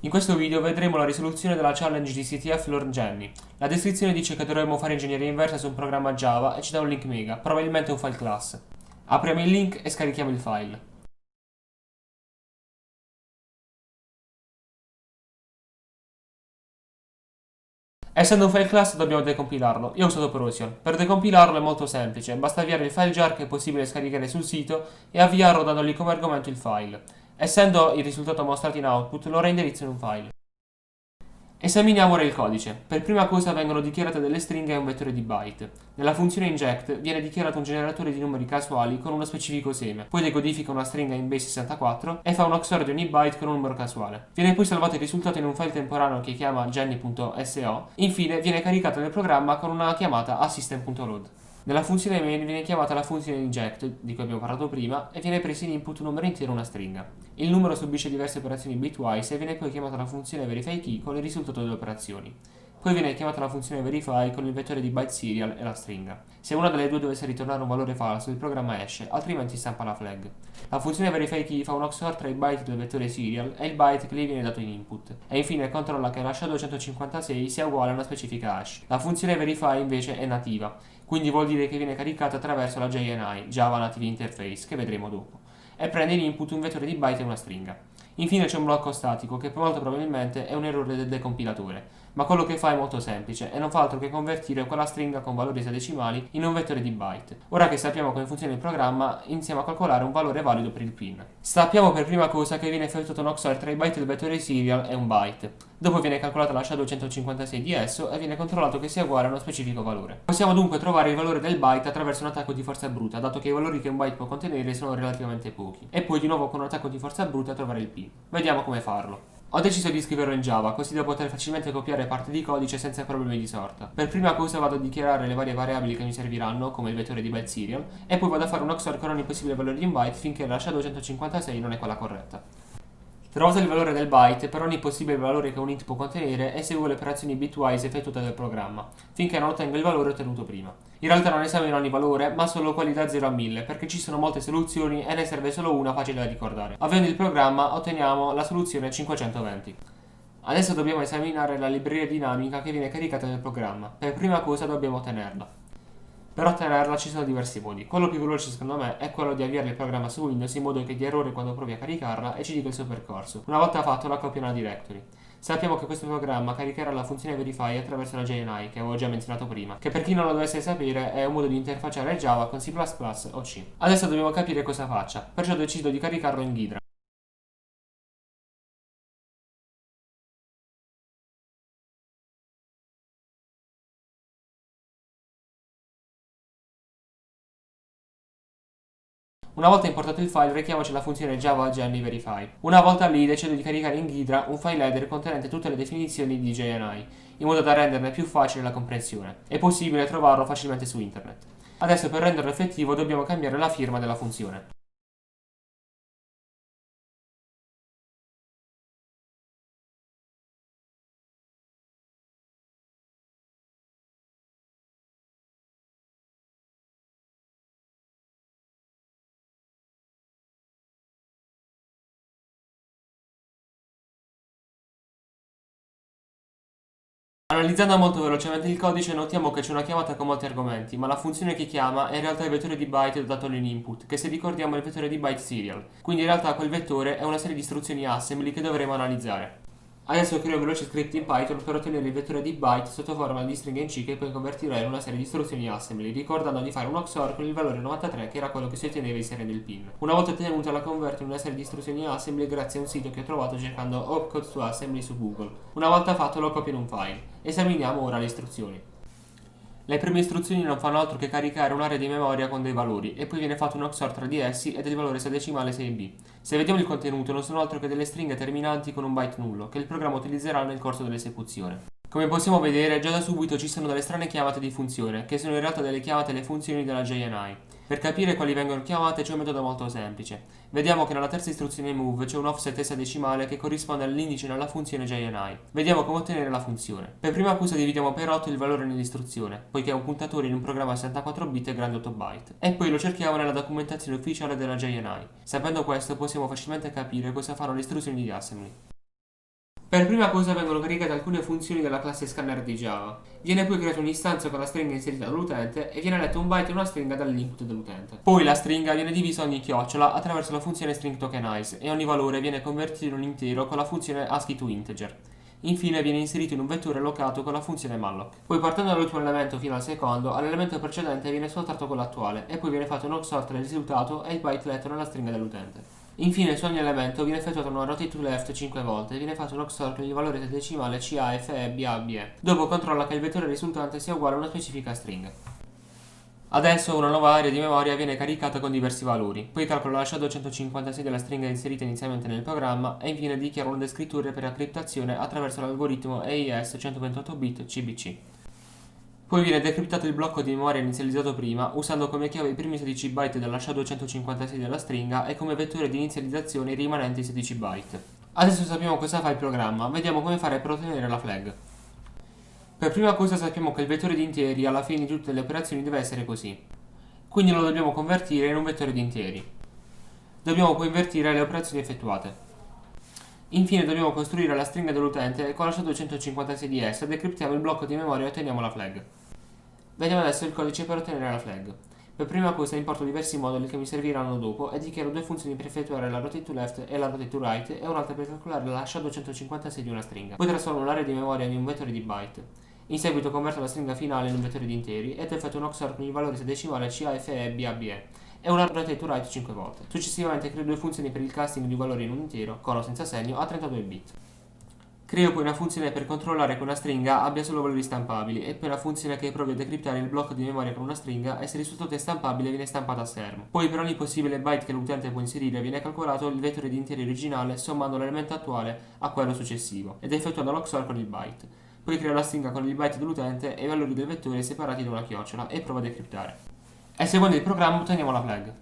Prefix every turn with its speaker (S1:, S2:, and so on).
S1: In questo video vedremo la risoluzione della challenge di CTF Learn Jenny. La descrizione dice che dovremmo fare ingegneria inversa su un programma Java e ci dà un link mega, probabilmente un file class. Apriamo il link e scarichiamo il file. Essendo un file class dobbiamo decompilarlo. Io ho usato Procyon. Per decompilarlo è molto semplice, basta avviare il file jar che è possibile scaricare sul sito e avviarlo dandogli come argomento il file. Essendo il risultato mostrato in output, lo reindirizzo in un file. Esaminiamo ora il codice. Per prima cosa vengono dichiarate delle stringhe e un vettore di byte. Nella funzione inject viene dichiarato un generatore di numeri casuali con uno specifico seme, poi decodifica una stringa in base 64 e fa un XOR di ogni byte con un numero casuale. Viene poi salvato il risultato in un file temporaneo che chiama jenny.so. Infine viene caricato nel programma con una chiamata a system.load. Nella funzione main viene chiamata la funzione inject, di cui abbiamo parlato prima, e viene preso in input un numero intero e una stringa. Il numero subisce diverse operazioni bitwise e viene poi chiamata la funzione verify key con il risultato delle operazioni. Poi viene chiamata la funzione verify con il vettore di byte serial e la stringa. Se una delle due dovesse ritornare un valore falso, il programma esce, altrimenti stampa la flag. La funzione verify key fa un XOR tra i byte del vettore serial e il byte che gli viene dato in input. E infine controlla che l'hash 256 sia uguale a una specifica hash. La funzione verify invece è nativa, quindi vuol dire che viene caricata attraverso la JNI, Java Native Interface, che vedremo dopo, e prende in input un vettore di byte e una stringa. Infine c'è un blocco statico che molto probabilmente è un errore del decompilatore, ma quello che fa è molto semplice e non fa altro che convertire quella stringa con valori esadecimali in un vettore di byte. Ora che sappiamo come funziona il programma, iniziamo a calcolare un valore valido per il pin. Sappiamo per prima cosa che viene effettuato un XOR tra i byte del vettore serial e un byte. Dopo viene calcolata la SHA-256 di esso e viene controllato che sia uguale a uno specifico valore. Possiamo dunque trovare il valore del byte attraverso un attacco di forza bruta, dato che i valori che un byte può contenere sono relativamente pochi. E poi di nuovo con un attacco di forza bruta trovare il pin. Vediamo come farlo. Ho deciso di scriverlo in Java, così da poter facilmente copiare parte di codice senza problemi di sorta. Per prima cosa vado a dichiarare le varie variabili che mi serviranno, come il vettore di byte serial, e poi vado a fare un XOR con ogni possibile valore di un byte finché la SHA-256 non è quella corretta. Trovato il valore del byte, per ogni possibile valore che un int può contenere, eseguo le operazioni bitwise effettuate dal programma, finché non ottengo il valore ottenuto prima. In realtà non esamino ogni valore, ma solo quelli da 0 a 1000, perché ci sono molte soluzioni e ne serve solo una facile da ricordare. Avviando il programma otteniamo la soluzione 520. Adesso dobbiamo esaminare la libreria dinamica che viene caricata nel programma. Per prima cosa dobbiamo ottenerla. Per ottenerla ci sono diversi modi. Quello più veloce secondo me è quello di avviare il programma su Windows in modo che dia errore quando provi a caricarla e ci dica il suo percorso. Una volta fatto la copia nella directory. Sappiamo che questo programma caricherà la funzione verify attraverso la JNI che avevo già menzionato prima, che per chi non lo dovesse sapere è un modo di interfacciare Java con C++ o C. Adesso dobbiamo capire cosa faccia, perciò decido di caricarlo in Ghidra. Una volta importato il file, richiamaci la funzione Java Jenny Verify. Una volta lì, decido di caricare in Ghidra un file header contenente tutte le definizioni di JNI, in modo da renderne più facile la comprensione. È possibile trovarlo facilmente su internet. Adesso per renderlo effettivo dobbiamo cambiare la firma della funzione. Analizzando molto velocemente il codice notiamo che c'è una chiamata con molti argomenti, ma la funzione che chiama è in realtà il vettore di byte dato in input, che se ricordiamo è il vettore di byte serial. Quindi in realtà quel vettore è una serie di istruzioni assembly che dovremo analizzare. Adesso creo un veloce script in Python per ottenere il vettore di byte sotto forma di stringa in C che poi convertirò in una serie di istruzioni assembly, ricordando di fare un XOR con il valore 93 che era quello che si otteneva inserendo il pin. Una volta ottenuta la converto in una serie di istruzioni assembly grazie a un sito che ho trovato cercando opcodes to assembly su Google. Una volta fatto lo copio in un file. Esaminiamo ora le istruzioni. Le prime istruzioni non fanno altro che caricare un'area di memoria con dei valori e poi viene fatto un XOR tra di essi ed il valore esadecimale 6b. Se vediamo il contenuto non sono altro che delle stringhe terminanti con un byte nullo che il programma utilizzerà nel corso dell'esecuzione. Come possiamo vedere già da subito ci sono delle strane chiamate di funzione che sono in realtà delle chiamate alle funzioni della JNI. Per capire quali vengono chiamate c'è un metodo molto semplice. Vediamo che nella terza istruzione move c'è un offset esadecimale che corrisponde all'indice nella funzione JNI. Vediamo come ottenere la funzione. Per prima cosa dividiamo per 8 il valore nell'istruzione, poiché è un puntatore in un programma 64 bit e grande 8 byte. E poi lo cerchiamo nella documentazione ufficiale della JNI. Sapendo questo possiamo facilmente capire cosa fanno le istruzioni di assembly. Per prima cosa vengono caricate alcune funzioni della classe scanner di Java. Viene poi creata un'istanza con la stringa inserita dall'utente e viene letto un byte e una stringa dall'input dell'utente. Poi la stringa viene divisa ogni chiocciola attraverso la funzione string tokenize e ogni valore viene convertito in un intero con la funzione ASCII to integer. Infine viene inserito in un vettore locato con la funzione malloc. Poi partendo dall'ultimo elemento fino al secondo, all'elemento precedente viene soltanto quello attuale e poi viene fatto un XOR tra il risultato e il byte letto nella stringa dell'utente. Infine su ogni elemento viene effettuata una rotate to left 5 volte e viene fatto un XOR con il valore del decimale CA, FE, BA, BE. Dopo controlla che il vettore risultante sia uguale a una specifica stringa. Adesso una nuova area di memoria viene caricata con diversi valori, poi calcola la shadow 156 della stringa inserita inizialmente nel programma e infine dichiara una descrittura per la criptazione attraverso l'algoritmo AES 128 bit CBC. Poi viene decriptato il blocco di memoria inizializzato prima, usando come chiave i primi 16 byte della shadow 156 della stringa e come vettore di inizializzazione i rimanenti 16 byte. Adesso sappiamo cosa fa il programma, vediamo come fare per ottenere la flag. Per prima cosa sappiamo che il vettore di interi alla fine di tutte le operazioni deve essere così. Quindi lo dobbiamo convertire in un vettore di interi. Dobbiamo poi invertire le operazioni effettuate. Infine dobbiamo costruire la stringa dell'utente e con la shadow 156 di essa decriptiamo il blocco di memoria e otteniamo la flag. Vediamo adesso il codice per ottenere la flag. Per prima cosa importo diversi moduli che mi serviranno dopo e dichiaro due funzioni per effettuare la rotate to left e la rotate to right e un'altra per calcolare la shadow 156 di una stringa. Poi trasformo l'area di memoria in un vettore di byte. In seguito converto la stringa finale in un vettore di interi ed effettuo un XOR con il valore decimale CA, FE, BA, BE e una rotate to right 5 volte. Successivamente creo due funzioni per il casting di valori in un intero, con o senza segno, a 32 bit. Creo poi una funzione per controllare che una stringa abbia solo valori stampabili e poi una funzione che provi a decriptare il blocco di memoria con una stringa e se il risultato è stampabile viene stampato a schermo. Poi per ogni possibile byte che l'utente può inserire viene calcolato il vettore di interi originale sommando l'elemento attuale a quello successivo ed effettuando l'XOR con il byte. Poi creo la stringa con il byte dell'utente e i valori del vettore separati da una chiocciola e provo a decriptare. Eseguendo il programma otteniamo la flag.